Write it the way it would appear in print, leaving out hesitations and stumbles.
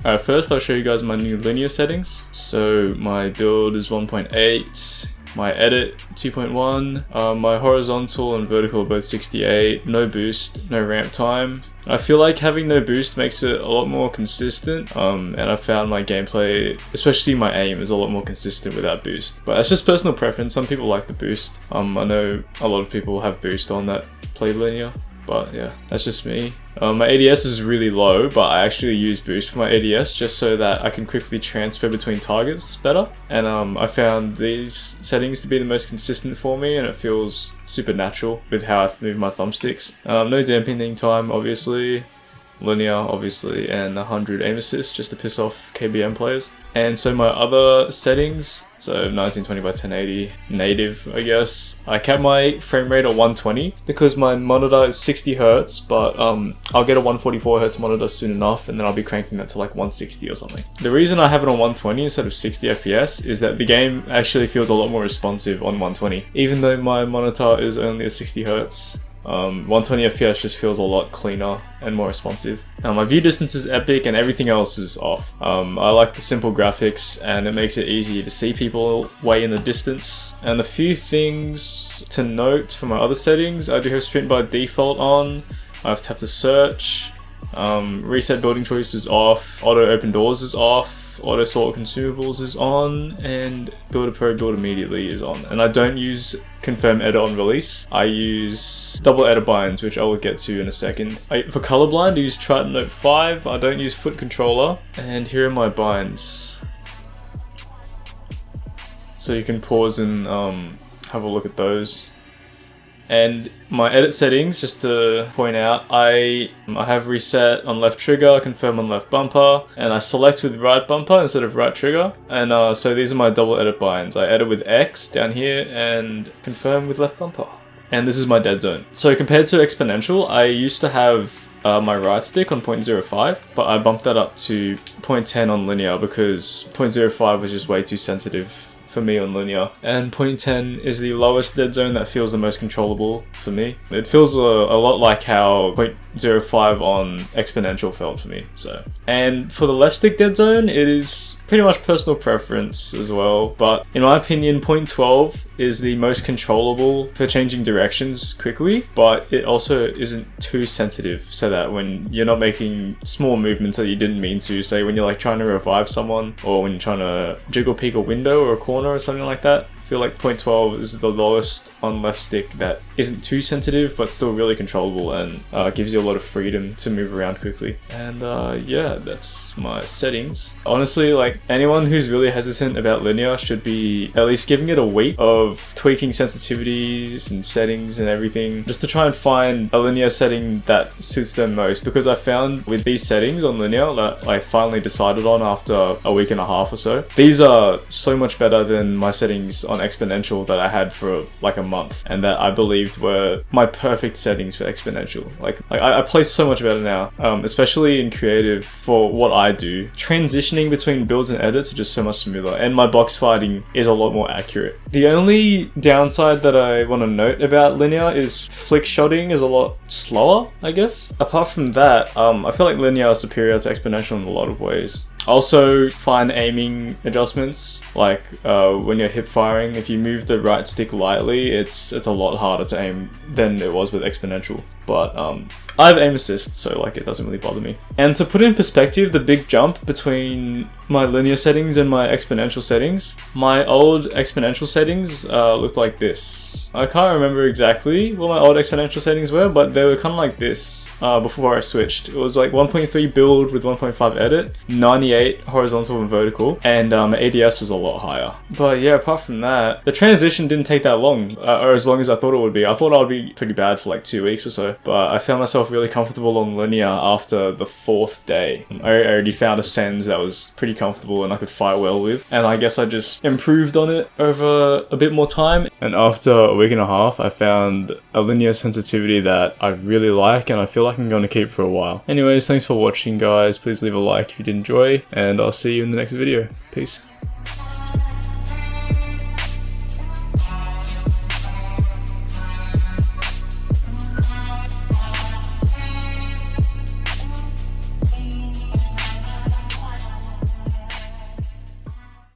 Alright, first I'll show you guys my new linear settings. So my build is 1.8, my edit 2.1, my horizontal and vertical are both 68, no boost, no ramp time. I feel like having no boost makes it a lot more consistent, and I found my gameplay, especially my aim, is a lot more consistent without boost. But that's just personal preference. Some people like the boost. I know a lot of people have boost on that play linear. But yeah, that's just me. My ADS is really low, but I actually use boost for my ADS just so that I can quickly transfer between targets better. And I found these settings to be the most consistent for me, and it feels super natural with how I move my thumbsticks. No dampening time, obviously. Linear, obviously, and 100 aim assist just to piss off KBM players. And so my other settings, so 1920 by 1080 native, I guess. I kept my frame rate at 120 because my monitor is 60 Hz, but I'll get a 144 Hz monitor soon enough, and then I'll be cranking that to like 160 or something. The reason I have it on 120 instead of 60 FPS is that the game actually feels a lot more responsive on 120. Even though my monitor is only a 60 Hz, 120 FPS just feels a lot cleaner and more responsive. My view distance is epic and everything else is off. I like the simple graphics and it makes it easy to see people way in the distance. And a few things to note for my other settings, I do have sprint by default on, I've tapped to search, reset building choice is off, auto open doors is off, auto sort consumables is on, and build a pro build immediately is on. And I don't use confirm edit on release. I use double edit binds, which I will get to in a second. For colorblind, I use Triton Note 5. I don't use foot controller. And here are my binds. So you can pause and have a look at those. And my edit settings, just to point out, I have reset on left trigger, confirm on left bumper, and I select with right bumper instead of right trigger. And so these are my double edit binds. I edit with X down here and confirm with left bumper. And this is my dead zone. So compared to exponential, I used to have my right stick on 0.05, but I bumped that up to 0.10 on linear because 0.05 was just way too sensitive for me on linear, and 0.10 is the lowest dead zone that feels the most controllable for me. It feels a lot like how 0.05 on exponential felt for me. So, and for the left stick dead zone, it is pretty much personal preference as well, but in my opinion 0.12 is the most controllable for changing directions quickly, but it also isn't too sensitive so that when you're not making small movements that you didn't mean to, say when you're like trying to revive someone or when you're trying to jiggle peek a window or a corner or something like that, I feel like 0.12 is the lowest on left stick that isn't too sensitive but still really controllable and gives you a lot of freedom to move around quickly. And yeah, that's my settings. Honestly, like anyone who's really hesitant about linear should be at least giving it a week of tweaking sensitivities and settings and everything just to try and find a linear setting that suits them most, because I found with these settings on linear that I finally decided on after a week and a half or so, these are so much better than my settings on exponential that I had for like a month and that I believed were my perfect settings for exponential. Like I play so much better now, especially in creative for what I do. Transitioning between builds and edits are just so much smoother, and my box fighting is a lot more accurate. The only downside that I want to note about linear is flick shotting is a lot slower, I guess. Apart from that, I feel like linear is superior to exponential in a lot of ways. Also, fine aiming adjustments, like when you're hip firing, if you move the right stick lightly, it's a lot harder to aim than it was with exponential. But I have aim assist, so like it doesn't really bother me. And to put in perspective the big jump between my linear settings and my exponential settings, my old exponential settings looked like this. I can't remember exactly what my old exponential settings were, but they were kind of like this before I switched. It was like 1.3 build with 1.5 edit, 98 horizontal and vertical, and ADS was a lot higher. But yeah, apart from that, the transition didn't take that long, or as long as I thought it would be. I thought I would be pretty bad for like 2 weeks or so, but I found myself really comfortable on linear after the 4th day. I already found a sends that was pretty comfortable and I could fight well with. And I guess I just improved on it over a bit more time. And after a week and a half, I found a linear sensitivity that I really like and I feel like I'm going to keep for a while. Anyways, thanks for watching guys. Please leave a like if you did enjoy and I'll see you in the next video. Peace.